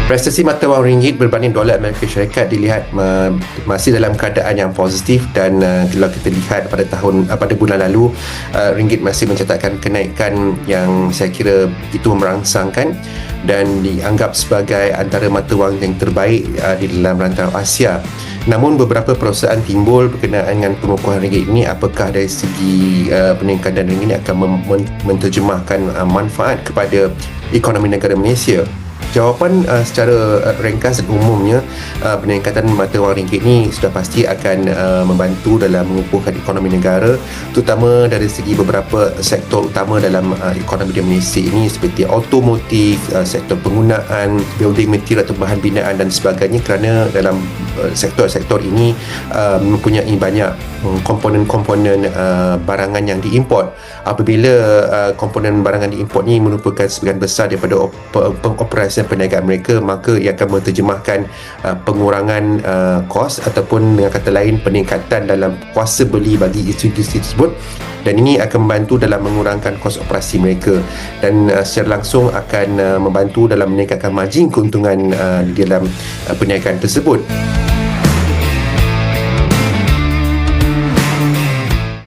Prestasi mata wang ringgit berbanding dolar Amerika Syarikat dilihat masih dalam keadaan yang positif, dan kalau kita lihat pada bulan lalu, ringgit masih mencatatkan kenaikan yang saya kira itu merangsangkan dan dianggap sebagai antara mata wang yang terbaik di dalam rantau Asia. Namun beberapa perusahaan timbul berkenaan dengan pengukuhan ringgit ini, apakah dari segi peningkatan ringgit ini akan menterjemahkan manfaat kepada ekonomi negara Malaysia. Jawapan secara ringkas dan umumnya, peningkatan mata wang ringgit ni sudah pasti akan membantu dalam mengukuhkan ekonomi negara, terutama dari segi beberapa sektor utama dalam ekonomi di Malaysia ini, seperti automotif, sektor penggunaan, building material atau bahan binaan dan sebagainya, kerana dalam sektor-sektor ini mempunyai banyak komponen-komponen barangan yang diimport. Apabila komponen barangan diimport ni merupakan sebahagian besar daripada pengoperasian perniagaan mereka, maka ia akan menterjemahkan pengurangan kos ataupun dengan kata lain peningkatan dalam kuasa beli bagi institusi tersebut, dan ini akan membantu dalam mengurangkan kos operasi mereka dan secara langsung akan membantu dalam meningkatkan margin keuntungan di dalam perniagaan tersebut.